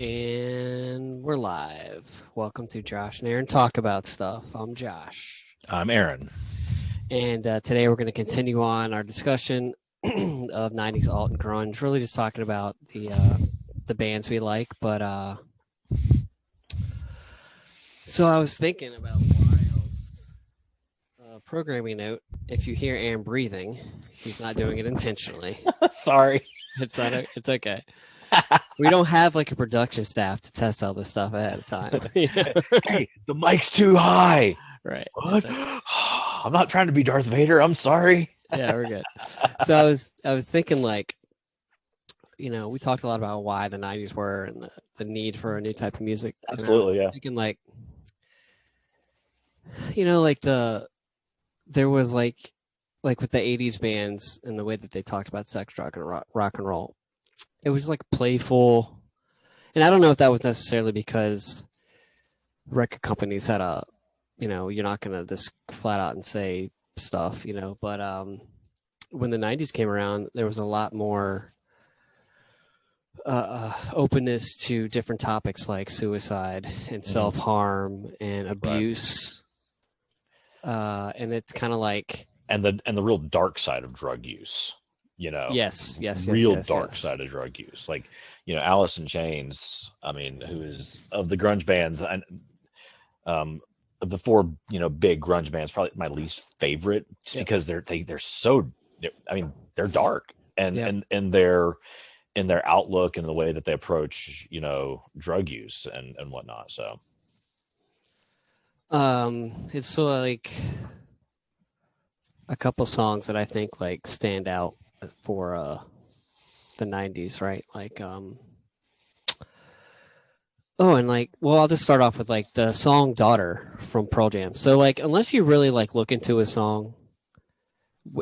And we're live. Welcome to Josh and Aaron Talk About Stuff. I'm Josh. I'm Aaron. And today we're going to continue on our discussion of 90s alt and grunge, really just talking about the bands we like. But so I was thinking about Lyle's programming note. If you hear Aaron breathing, he's not doing it intentionally. Sorry. It's okay. We don't have like a production staff to test all this stuff ahead of time. Hey, the mic's too high. Right. What? I'm not trying to be Darth Vader. I'm sorry. Yeah, we're good. So I was thinking, like, we talked a lot about why the 90s were and the need for a new type of music. Absolutely, yeah. Thinking like, there was like with the 80s bands and the way that they talked about sex, drug, and rock and roll. It was like playful, and I don't know if that was necessarily because record companies had you're not going to just flat out and say stuff, but when the 90s came around, there was a lot more openness to different topics like suicide and self-harm and abuse. Right. And it's kind of like, and the real dark side of drug use. Yes, real dark side of drug use. Like, Alice in Chains, who is of the grunge bands, and of the four, big grunge bands, probably my least favorite, just because they're dark and their outlook and the way that they approach, drug use and whatnot. So, it's so like a couple songs that I think like stand out for the 90s, right? Like I'll just start off with like the song Daughter from Pearl Jam. So like, unless you really like look into a song,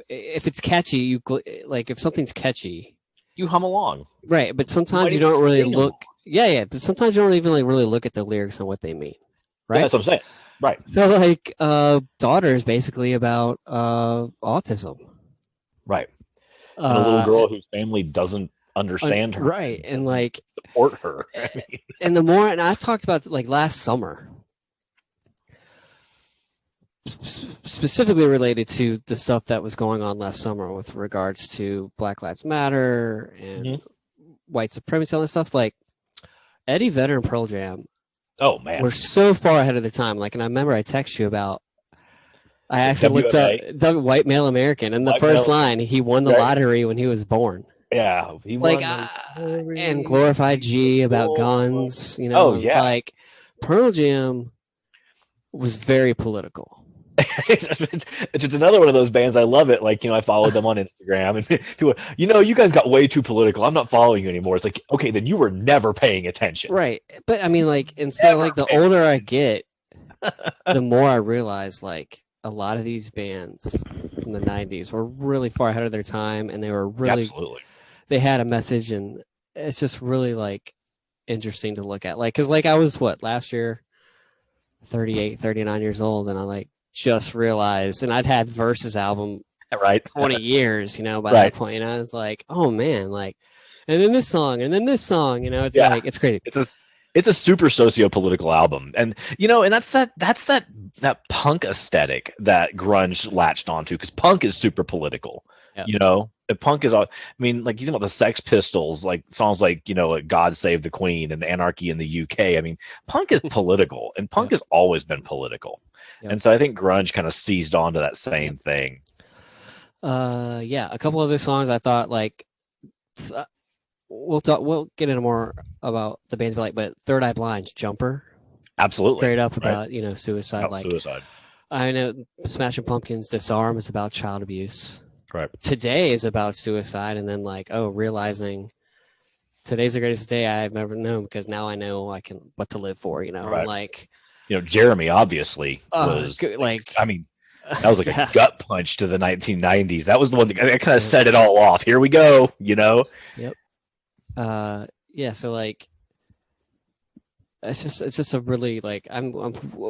if it's catchy, if something's catchy, you hum along, right? But sometimes you don't really look but sometimes you don't even like really look at the lyrics and what they mean, right? Yeah, that's what I'm saying. Right. So like Daughter is basically about autism, right? And a little girl whose family doesn't understand her, right? And like support her. And I've talked about like last summer, specifically related to the stuff that was going on last summer with regards to Black Lives Matter and white supremacy, all that stuff. Like Eddie Vedder and Pearl Jam, oh man, we're so far ahead of the time. Like, and I remember I texted you about. I actually looked up white male American, and the first line, he won the lottery when he was born. Yeah, he won and Glorified G about guns. It's like Pearl Jam was very political. It's just another one of those bands. I love it. Like, I followed them on Instagram, and people, you guys got way too political. I'm not following you anymore. It's like, okay, then you were never paying attention, right? But I mean, like, and so like the older I get, the more I realize like a lot of these bands from the 90s were really far ahead of their time, and they were really they had a message, and it's just really like interesting to look at. Like, because like I was last year 38, 39 years old, and I like just realized, and I'd had Versus album 20 years, by that point, and I was like, oh man, like, and then this song, it's like, it's crazy. It's a super socio-political album, and and that's that punk aesthetic that grunge latched onto, because punk is super political. Punk is all. Like, you think about the Sex Pistols, like songs like God Save the Queen and Anarchy in the UK. Punk is political, and punk has always been political, and so I think grunge kind of seized onto that same thing. A couple of the songs I thought like. We'll get into more about the bands we like, but Third Eye Blind's Jumper, absolutely straight up about suicide. Suicide. I know Smashing Pumpkins' Disarm is about child abuse. Right. Today is about suicide, and then realizing today's the greatest day I've ever known, because now I know what to live for. Right. Like Jeremy obviously was like. That was like a gut punch to the 1990s. That was the one that kind of set it all off. Here we go. Yep. So like it's just a really like I'm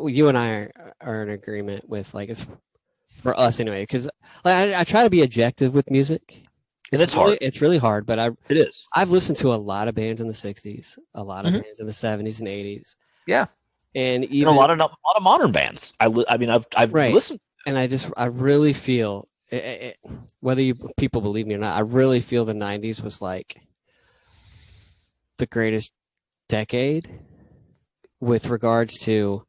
you and I are in agreement with like it's for us anyway, because like I try to be objective with music. it's hard. It's really hard, but it is. I've listened to a lot of bands in the 60s, a lot of bands in the 70s and 80s. Yeah. And even a lot of modern bands. I've listened. And I really feel whether people believe me or not, I really feel the 90s was like the greatest decade with regards to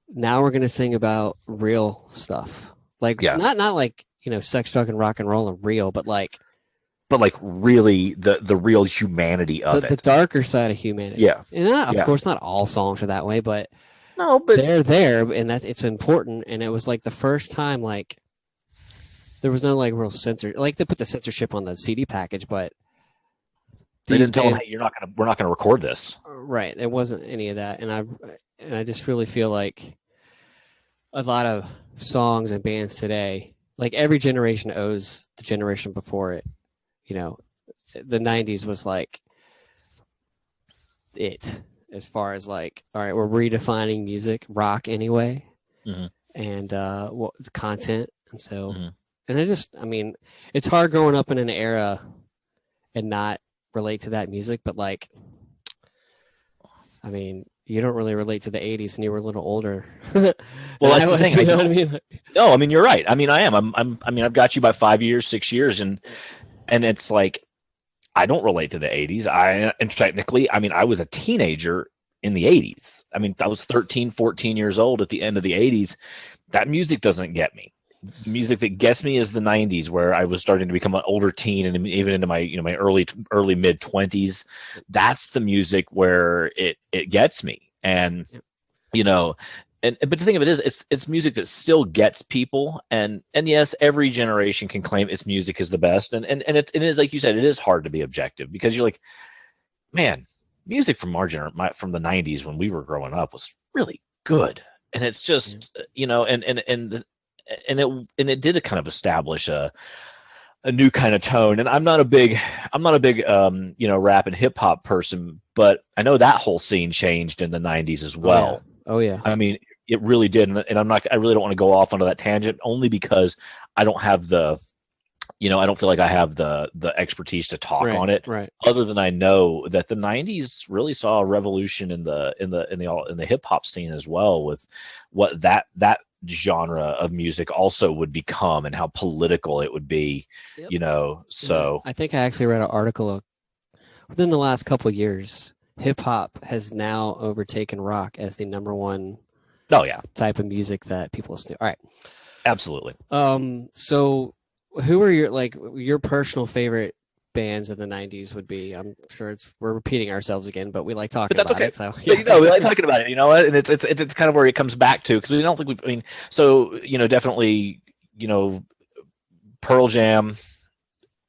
now we're going to sing about real stuff. Like not like, sex, drug, and rock and roll are real, but like really the real humanity of it. The darker side of humanity. Yeah. And of course not all songs are that way, but but they're there and that it's important. And it was like the first time, like there was no like real like they put the censorship on the CD package, but they didn't tell them, hey, we're not going to record this. Right. There wasn't any of that. And I just really feel like a lot of songs and bands today, like every generation owes the generation before it. The 90s was like it as far as like, all right, we're redefining music, rock anyway, and the content. And so, and it's hard growing up in an era and not relate to that music, but like, you don't really relate to the 80s and you were a little older. Well, that's the thing. You know what I mean? No, you're right. I am. I've got you by 5 years, 6 years, and it's like I don't relate to the 80s. And technically, I was a teenager in the 80s. I was 13, 14 years old at the end of the 80s. That music doesn't get me. The music that gets me is the 90s, where I was starting to become an older teen and even into my my early mid 20s. That's the music where it gets me. And but the thing of it is, it's music that still gets people, and yes, every generation can claim its music is the best, and it is, like you said, it is hard to be objective, because you're like, man, music from from the 90s when we were growing up was really good, and it's just it did kind of establish a new kind of tone. And I'm not a big rap and hip hop person, but I know that whole scene changed in the 90s as well. Oh yeah. It really did, and I really don't want to go off onto that tangent, only because I don't have I don't feel like I have the expertise to talk on it. Right. Other than I know that the 90s really saw a revolution in the hip hop scene as well, with what that genre of music also would become and how political it would be. So I think I actually read an article within the last couple of years, hip hop has now overtaken rock as the number one type of music that people listen to. All right. Absolutely. So who are your personal favorite bands of the 90s would be? I'm sure we're repeating ourselves again, but we like talking about it. So we like talking about it, and it's kind of where it comes back to, because we don't think definitely, Pearl Jam,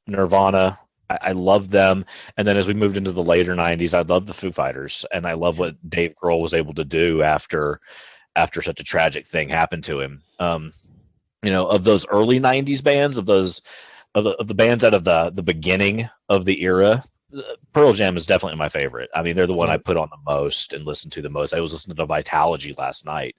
Nirvana, I love them. And then as we moved into the later 90s, I loved the Foo Fighters, and I love what Dave Grohl was able to do after such a tragic thing happened to him. Of those early 90s bands, of the bands out of the beginning of the era, Pearl Jam is definitely my favorite. They're the one I put on the most and listen to the most. I was listening to Vitalogy last night.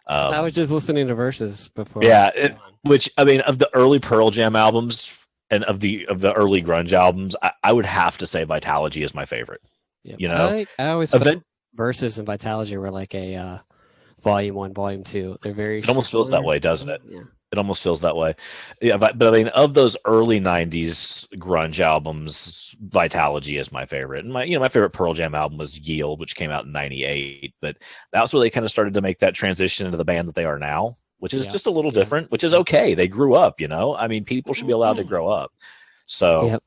I was just listening to Versus before. Yeah, of the early Pearl Jam albums and of the early grunge albums, I would have to say Vitalogy is my favorite. Yeah, I always felt Versus and Vitalogy were like a volume 1, volume 2. They're very. It almost feels that way, doesn't it? Yeah. It almost feels that way. Yeah, but of those early 90s grunge albums, Vitalogy is my favorite. And my favorite Pearl Jam album was Yield, which came out in 98. But that was where they kind of started to make that transition into the band that they are now, which is just a little different, which is okay. They grew up, people should be allowed to grow up. So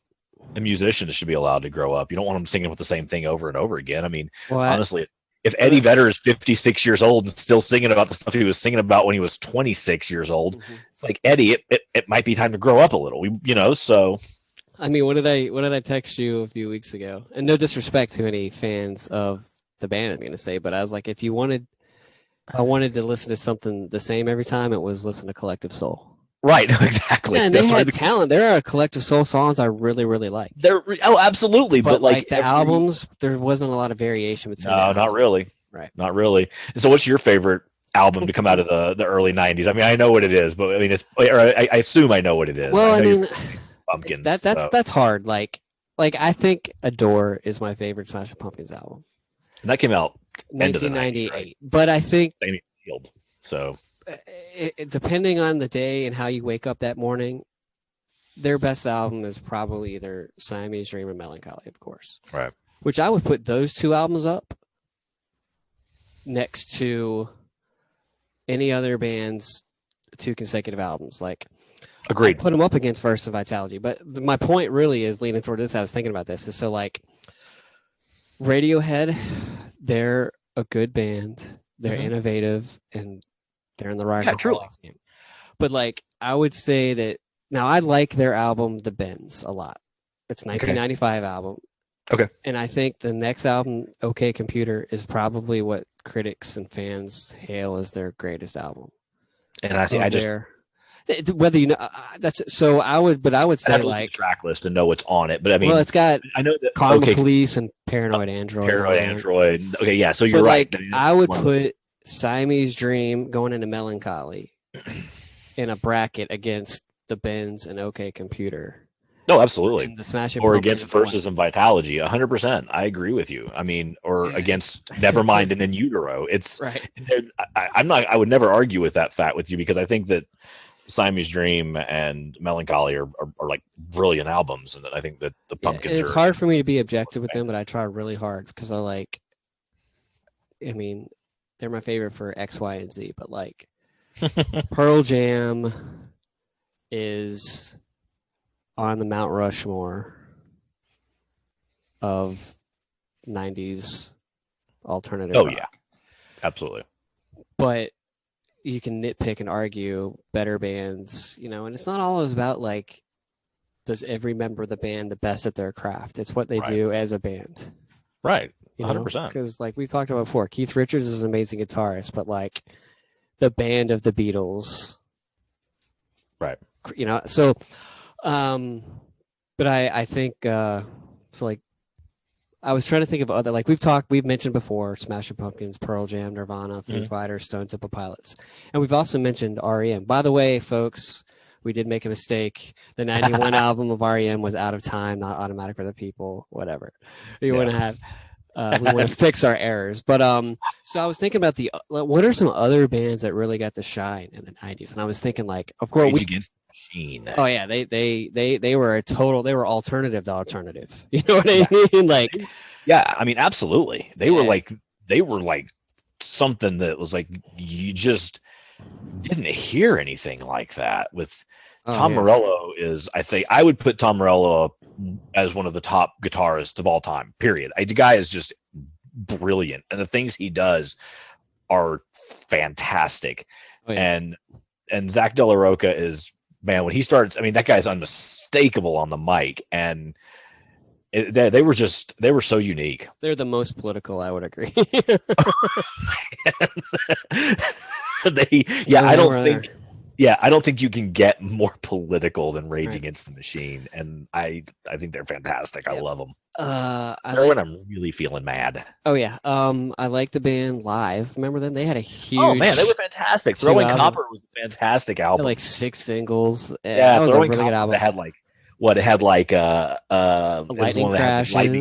a musician should be allowed to grow up. You don't want them singing with the same thing over and over again. Honestly, if Eddie Vedder is 56 years old and still singing about the stuff he was singing about when he was 26 years old, it's like, Eddie, it might be time to grow up a little. So. What did I text you a few weeks ago? And no disrespect to any fans of the band, I'm going to say, but I was like, if I wanted to listen to something the same every time, it was listen to Collective Soul. Right, exactly. Yeah, and they had talent. There are Collective Soul songs I really, really like. Absolutely. But like the albums, there wasn't a lot a variation between. No, not really. Right. Not really. And so what's your favorite album to come out of the early 90s? I know what it is, but I assume I know what it is. Well, Pumpkins. That's hard. Like I think Adore is my favorite Smashing Pumpkins album. And that came out 1998. Right? But I think so depending on the day and how you wake up that morning, their best album is probably either Siamese Dream or Melancholy, of course. Right. Which I would put those two albums up next to any other band's 2 consecutive albums. Like, agreed. I'd put them up against Verse and Vitality. But my point really is leaning toward this. I was thinking about this. Is so like Radiohead, they're a good band. They're innovative and they're in the right. Yeah, truly. But like, I would say that now I like their album, The Bends, a lot. It's 1995 album. Okay. And I think the next album, OK Computer, is probably what critics and fans hail as their greatest album. And I think whether you know that's so I would say like track list and know what's on it. But I mean, well, it's got I know that Karma Police and Paranoid Android. Paranoid Android. Okay, yeah. So you're right. Like, I would put Siamese Dream going into Melancholy in a bracket against The Bends and OK Computer. No, absolutely. And the Smashing or against Versus and Vitality, 100%. I agree with you. I mean, or against Nevermind and In Utero. It's right. I would never argue with that fact with you because I think that Siamese Dream and Melancholy are like brilliant albums, and I think that the Pumpkins. And it's hard for me to be objective with them, but I try really hard because I mean, they're my favorite for X, Y, and Z. But like, Pearl Jam is on the Mount Rushmore of 90s alternative rock. Yeah, absolutely. But you can nitpick and argue better bands, and it's not always about like, does every member of the band the best at their craft? It's what they do as a band. Right. 100%. Because like we've talked about before, Keith Richards is an amazing guitarist, but like the band of the Beatles. Right. So but I think so like I was trying to think of other, like we've mentioned before, Smashing Pumpkins, Pearl Jam, Nirvana, Foo Fighters, Stone Temple Pilots. And we've also mentioned REM. By the way, folks, we did make a mistake. The 91 album of REM was Out of Time, not Automatic for the People, whatever. We want to fix our errors. But so I was thinking about what are some other bands that really got to shine in the 90s? And I was thinking like, of course, oh yeah, they were they were alternative to alternative. You know what I mean? Like, yeah, I mean, absolutely. They were like something that was like you just didn't hear anything like that. With Tom Morello I think I would put Tom Morello up as one of the top guitarists of all time. Period. The guy is just brilliant, and the things he does are fantastic. Oh, yeah. And Zach De La Rocha is. Man, when he starts, I mean, that guy's unmistakable on the mic, and they were so unique. They're the most political, I would agree. I don't think you can get more political than Rage Against the Machine, and I think they're fantastic. I love them. When I'm really feeling mad. Oh yeah, I like the band Live. Remember them? They had a huge. Oh man, they were fantastic. Throwing Copper was a fantastic album. Like 6 singles. Yeah, that was a really good album. It had Lightning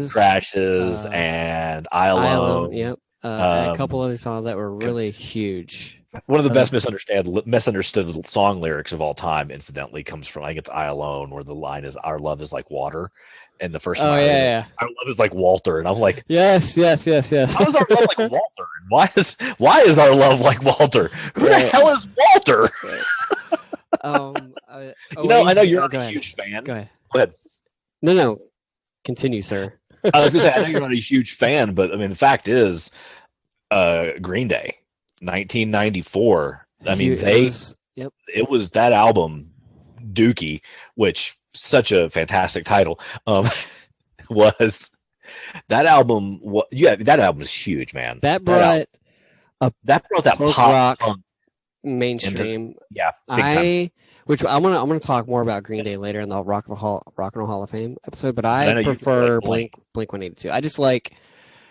Crashes, and I Alone. Yep, a couple other songs that were really huge. One of the best misunderstood song lyrics of all time, incidentally, comes from, I think it's I Alone, where the line is, "Our love is like water." And the first line is, "Our love is like Walter." And I'm like, yes. How is our love like Walter? And why is our love like Walter? Who the hell is Walter? I know you're not a huge fan. Go Go ahead. No. Continue, sir. I was going to say, I know you're not a huge fan, but I mean, the fact is, Green Day, 1994. I mean, it was that album, Dookie, which such a fantastic title. Was that album? That album was huge, man. That brought that pop rock mainstream. Big time. Which I'm gonna talk more about Green Day later in the Rock and Roll Hall of Fame episode, but I prefer Blink 182. I just like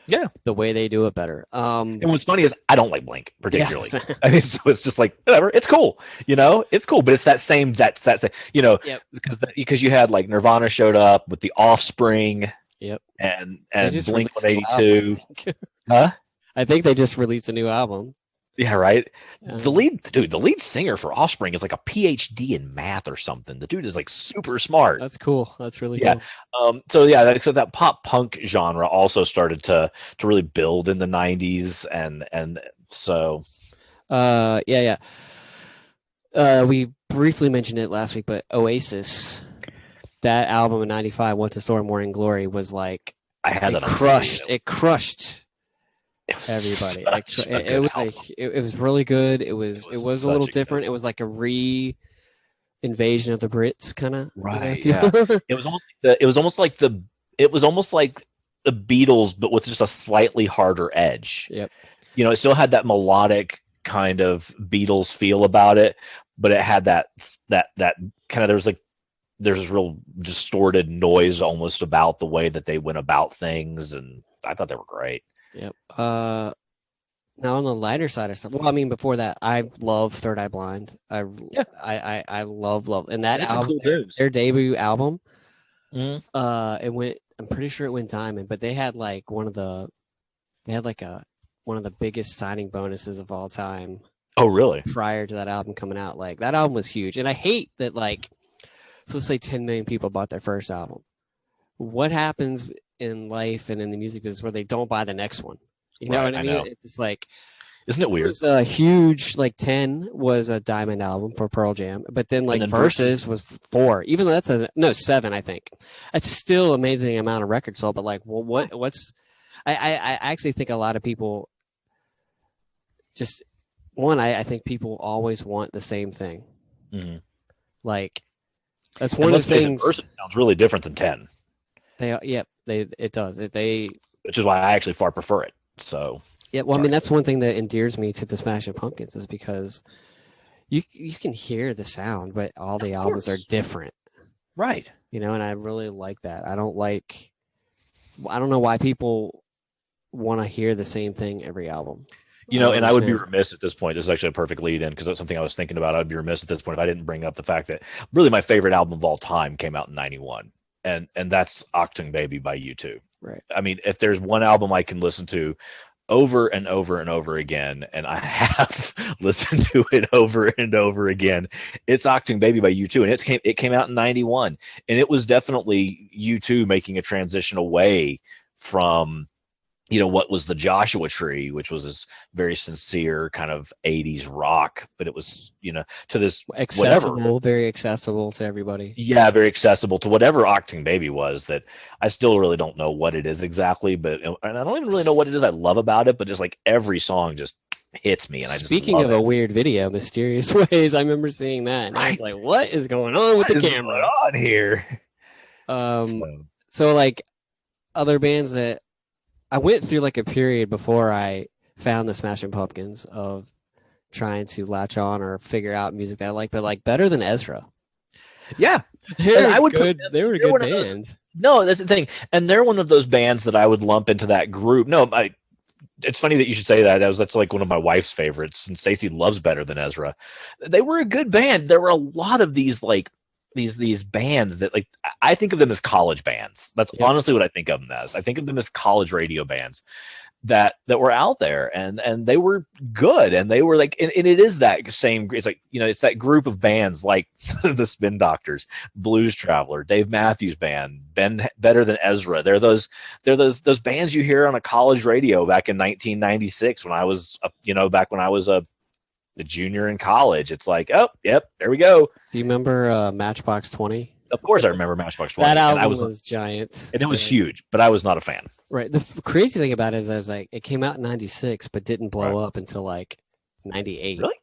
Yeah. the way they do it better. And what's funny is I don't like Blink particularly. Yes. I mean, so it's just like whatever. It's cool, it's cool, but it's that same. That's that same. Yep. Because you had like Nirvana showed up with the Offspring. Yep. And They just Blink released a new 182. album, I think. Huh? I think they just released a new album. Yeah, right. The lead singer for Offspring is like a PhD in math or something. The dude is like super smart. That's cool. That's really Yeah. cool. So yeah, except that pop punk genre also started to really build in the 90s, and so Yeah. We briefly mentioned it last week, but Oasis, that album in '95, "What's the Story, Morning Glory," was like I had that. It crushed everybody. It was really good. It was a little different. It was like a invasion of the Brits, kind of. Right. Yeah. It was almost like the Beatles, but with just a slightly harder edge. Yep. It still had that melodic kind of Beatles feel about it, but it had that kind of, there's this real distorted noise almost about the way that they went about things, and I thought they were great. Yep. Now on the lighter side of stuff, well, I mean, before that, I love Third Eye Blind. I love, and that album, their debut album, it went. I'm pretty sure it went diamond, but they had like one of the biggest signing bonuses of all time. Oh, really? Prior to that album coming out, like that album was huge, and I hate that. Like, so let's say 10 million people bought their first album. What happens in life and in the music business where they don't buy the next one? You know what I mean? It's just like, isn't it weird? It was a huge, like 10 was a diamond album for Pearl Jam, but then like Versus was 4, even though that's 7, I think. That's still amazing amount of records sold, but like, well, what's, I actually think a lot of people just, I think people always want the same thing. Mm-hmm. Like, that's one of the things. Versus sounds really different than 10. It does. Which is why I actually far prefer it. So yeah, well, I mean, that's one thing that endears me to the Smashing Pumpkins is because you can hear the sound, but all the albums are different, right? And I really like that. I don't know why people want to hear the same thing every album. And I would be remiss at this point. This is actually a perfect lead in because that's something I was thinking about. I'd be remiss at this point if I didn't bring up the fact that really my favorite album of all time came out in '91. And that's Octung Baby by U2. Right. I mean, if there's one album I can listen to over and over and over again, and I have listened to it over and over again, it's Octung Baby by U2, and it came out in '91, and it was definitely U2 making a transition away from what was the Joshua Tree, which was this very sincere kind of 80s rock, but it was, to this accessible, very accessible to everybody. Yeah, very accessible to whatever Octung Baby was, that I still really don't know what it is exactly, and I don't even really know what it is I love about it, but just like every song just hits me. And Speaking of a weird video, Mysterious Ways, I remember seeing that, and I was like, what is going on with the camera? What is going on here? So like other bands that I went through like a period before I found the Smashing Pumpkins of trying to latch on or figure out music that I like, but like better than Ezra. Yeah. They were a good band. No, that's the thing. And they're one of those bands that I would lump into that group. No, it's funny that you should say that. That's like one of my wife's favorites, and Stacey loves Better Than Ezra. They were a good band. There were a lot of these like these bands that, like, I think of them as college bands. That's honestly what I think of them as. I think of them as college radio bands that were out there, and they were good, and they were like, and it is that same. It's like, it's that group of bands like the Spin Doctors, Blues Traveler, Dave Matthews Band, Better Than Ezra. They're those bands you hear on a college radio back in 1996 when I was back when I was a junior in college. It's like, oh, yep, there we go. Do you remember Matchbox 20? Of course I remember Matchbox 20. That album was giant. And it was huge, but I was not a fan. Right. The crazy thing about it is, I was like, it came out in 96, but didn't blow up until like 98. Really?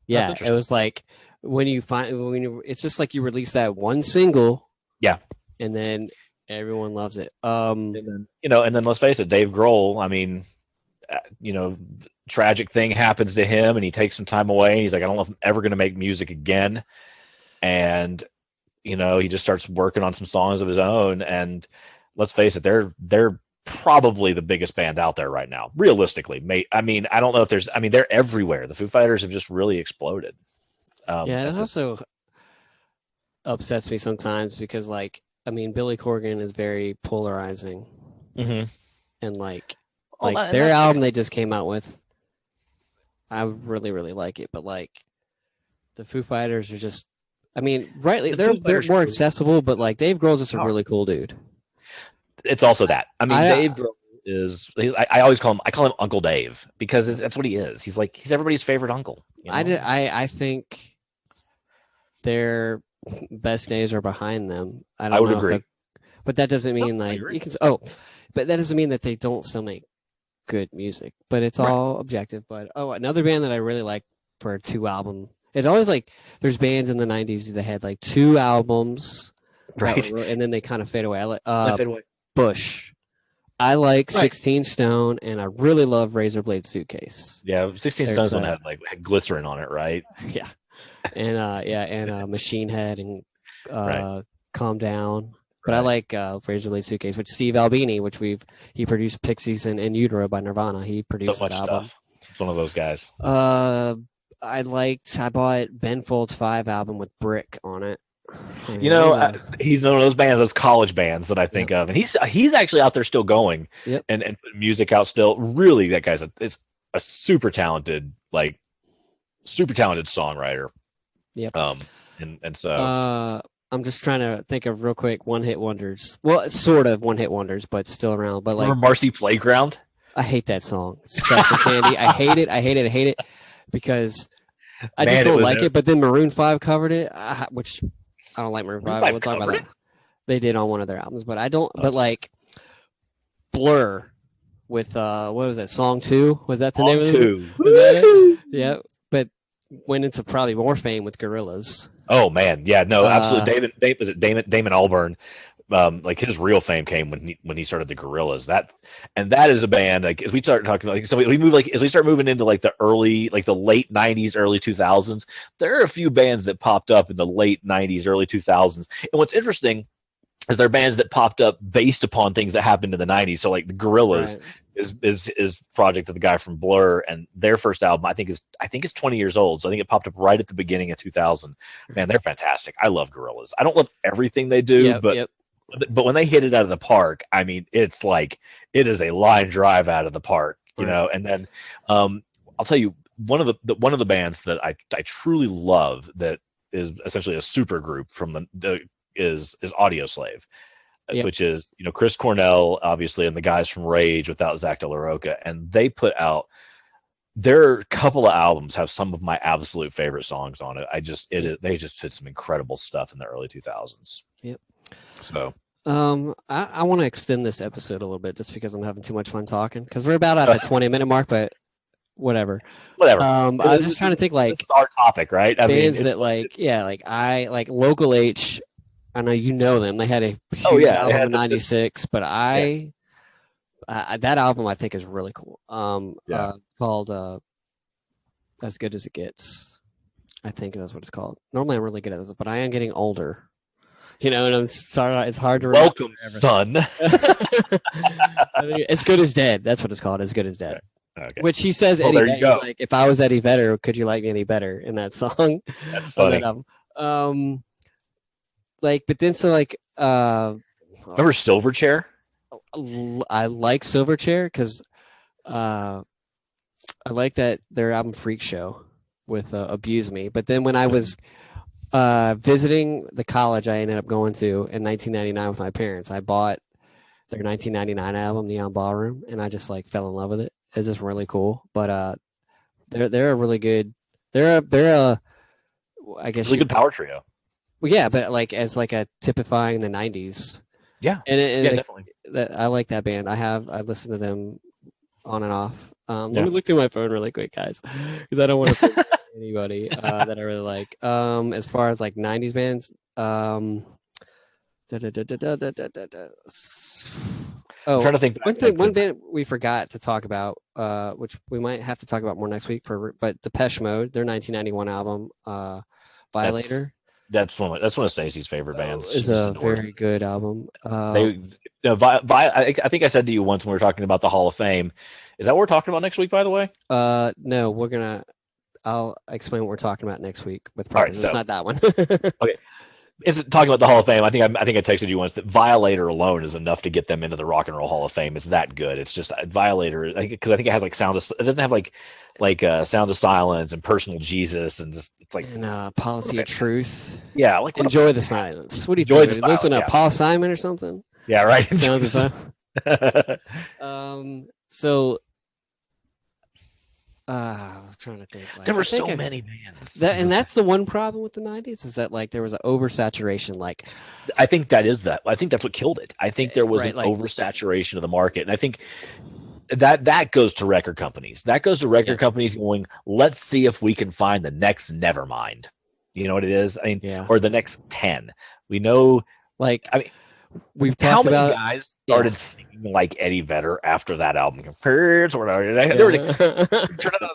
Yeah. It was like it's just like you release that one single. Yeah. And then everyone loves it. And then let's face it, Dave Grohl, I mean, tragic thing happens to him, and he takes some time away, and he's like, I don't know if I'm ever going to make music again. And he just starts working on some songs of his own, and let's face it, they're probably the biggest band out there right now, realistically. I mean, I don't know if there's. I mean, they're everywhere. The Foo Fighters have just really exploded. Yeah, it also upsets me sometimes because, like, I mean, Billy Corgan is very polarizing, and like their album they just came out with, I really really like it, but like the Foo Fighters are just, I mean, rightly they're more accessible, but like Dave Grohl's just a really cool dude. It's also that. I mean, Dave Grohl is. I always call him Uncle Dave because that's what he is. He's everybody's favorite uncle. You know? I think their best days are behind them. I would agree, but that doesn't mean you can. But that doesn't mean that they don't still make good music. But it's all objective. But another band that I really like for a 2-album. It's always like there's bands in the '90s that had like 2 albums, right? And then they kind of fade away. I like Bush. I like 16 Stone, and I really love Razor Blade Suitcase. Yeah, 16 Stone's one had glycerin on it, right? Yeah, and Machine Head and Calm Down. But I like Razor Blade Suitcase, which Steve Albini, he produced Pixies and In Utero by Nirvana. He produced that album. Stuff. It's one of those guys. I bought Ben Folds 5 album with Brick on it. And, he's one of those bands, those college bands that I think of, and he's actually out there still going and putting music out still. Really, that guy's is a super talented songwriter. Yep. And so I'm just trying to think of real quick one-hit wonders. Well, sort of one-hit wonders, but still around. But like Marcy Playground. I hate that song. Sex and Candy. I hate it because I just don't like it. But then Maroon 5 covered it, which I don't like Maroon 5. We'll talk about that. They did on one of their albums, but I don't. But like Blur with what was that? Song 2? Was that the name of it? Was that it? Yeah, but went into probably more fame with Gorillaz. Oh man, yeah, no, absolutely. Damon Albarn? Like his real fame came when he started the Gorillaz. That is a band, like as we start talking about, so we move as we start moving into like the late 90s, early 2000s. There are a few bands that popped up in the late 90s, early 2000s, and what's interesting is there are bands that popped up based upon things that happened in the 90s. So like the Gorillaz is project of the guy from Blur, and their first album I think it's 20 years old. So I think it popped up right at the beginning of 2000. Man, they're fantastic. I love Gorillaz. I don't love everything they do, but when they hit it out of the park, I mean, it's like it is a line drive out of the park, you know. And then I'll tell you one of the bands that I truly love that is essentially a super group from is Audioslave, which is Chris Cornell obviously and the guys from Rage without Zach De La Rocha, and they put out their couple of albums have some of my absolute favorite songs on it. They just did some incredible stuff in the early 2000s. Yep. So, I want to extend this episode a little bit just because I'm having too much fun talking because we're about at the 20-minute mark, but whatever. I was just trying to think like this is our topic, right? Bands that like Local H. I know you know them. They had a huge album in '96, but that album I think is really cool. Called As Good as It Gets. I think that's what it's called. Normally I'm really good at this, but I am getting older. And I'm sorry, it's hard to remember. Welcome, son. As Good as Dead. That's what it's called. As Good as Dead. Okay. Which he says Eddie Vedder. He's like, if I was Eddie Vedder, could you like me any better in that song? That's funny. But then remember Silverchair? I like Silverchair because I like that their album Freak Show with Abuse Me. But then when I was visiting the college I ended up going to in 1999 with my parents, I bought their 1999 album Neon Ballroom, and I just like fell in love with it. It's just really cool. But they're a really good. They're a I guess really good power trio. Well, yeah, but like as like a typifying the 90s. Yeah, definitely. I like that band. I listened to them on and off. Let me look through my phone really quick, guys, because I don't want to pick anybody that I really like. As far as like 90s bands, I'm trying to think. One band we forgot to talk about, which we might have to talk about more next week. But Depeche Mode, their 1991 album, Violator. That's one of Stacy's favorite bands. It's a very good album. I think I said to you once when we were talking about the Hall of Fame. Is that what we're talking about next week, by the way? No, I'll explain what we're talking about next week with Partners. Right, so, it's not that one. Okay. Is it talking about the Hall of Fame? I think I texted you once that Violator alone is enough to get them into the Rock and Roll Hall of Fame. It's that good. It's just Violator, because I think it has like it doesn't have like Sound of Silence and Personal Jesus, and just it's like Policy of Truth. Yeah, like Enjoy the Silence. What do you think? Listen to Paul Simon or something? Yeah, right. Sound of Silence. So. I'm trying to think. There were so many bands, and that's the one problem with the '90s is that like there was an oversaturation. Like, I think that. I think that's what killed it. I think there was an oversaturation of the market, and I think that goes to record companies. That goes to record companies going, let's see if we can find the next Nevermind. You know what it is? I mean, or the next 10. We know, we've talked about guys started singing like Eddie Vedder after that album. They were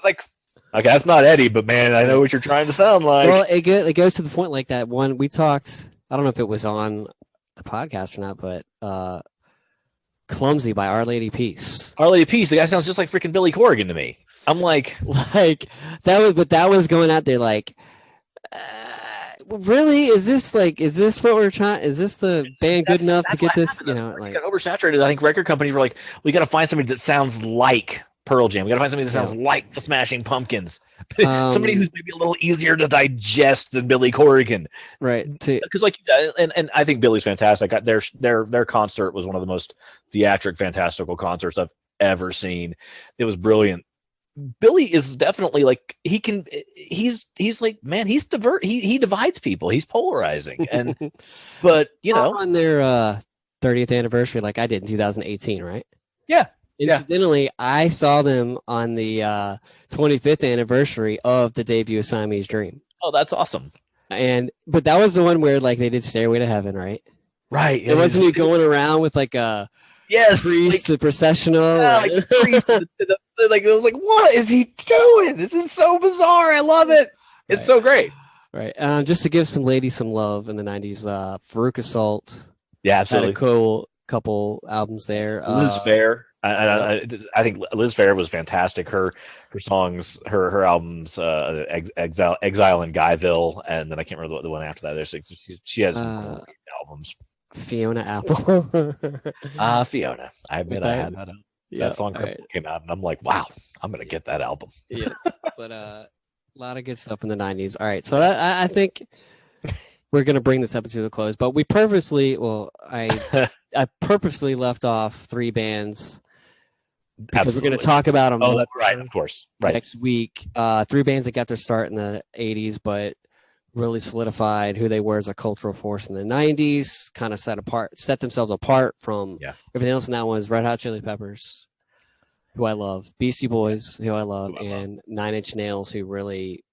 like, okay, that's not Eddie, but man, I know what you're trying to sound like. Well, it goes to the point like that one we talked. I don't know if it was on the podcast or not, but "Clumsy" by Our Lady Peace. Our Lady Peace. The guy sounds just like freaking Billy Corrigan to me. I'm like that was going out there like. Really? Is this what we're trying? Is this the band good enough to get this? You know, like got oversaturated. I think record companies were like, we got to find somebody that sounds like Pearl Jam. We got to find somebody that sounds like the Smashing Pumpkins. Somebody who's maybe a little easier to digest than Billy Corrigan. Right. Because and I think Billy's fantastic. Their concert was one of the most theatric, fantastical concerts I've ever seen. It was brilliant. Billy is definitely like he's like, man, he's he divides people. He's polarizing. But on their 30th anniversary, like I did in 2018, right? Yeah. Incidentally, I saw them on the 25th anniversary of the debut of Siamese Dream. Oh, that's awesome. But that was the one where like they did Stairway to Heaven, right? Right. It wasn't you going around with like a priest, the processional. Yeah, like the priest, like it was like, what is he doing? This is so bizarre. I love it. It's so great. Right. Just to give some ladies some love in the 90s, Farouk Assault. Yeah, absolutely. Had a cool couple albums there. Liz Phair. I think Liz Phair was fantastic. Her songs, her albums, Exile in Guyville, and then I can't remember the one after that. She has some great albums. Fiona Apple. Fiona. I admit I had that song came out, and I'm like, wow, I'm gonna get that album. Yeah, but a lot of good stuff in the 90s. All right, so I think we're gonna bring this episode to a close, but I purposely left off 3 bands because we're gonna talk about them. Oh, that's right, of course. Right. Next week, 3 bands that got their start in the 80s, but really solidified who they were as a cultural force in the 90s, kind of set themselves apart from everything else. And that was Red Hot Chili Peppers, who I love, Beastie Boys, who I love, and 9 Inch Nails, who really,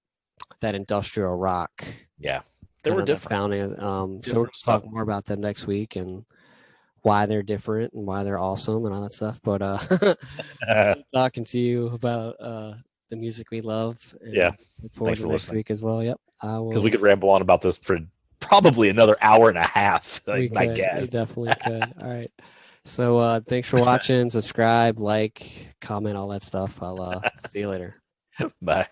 that industrial rock. Yeah, they were different. Founding. So we're going to talk more about them next week and why they're different and why they're awesome and all that stuff. But talking to you about the music we love. And look forward to next week as well. Yep. Because we could ramble on about this for probably another hour and a half. I guess. We definitely could. All right. So thanks for watching. Subscribe, like, comment, all that stuff. I'll see you later. Bye.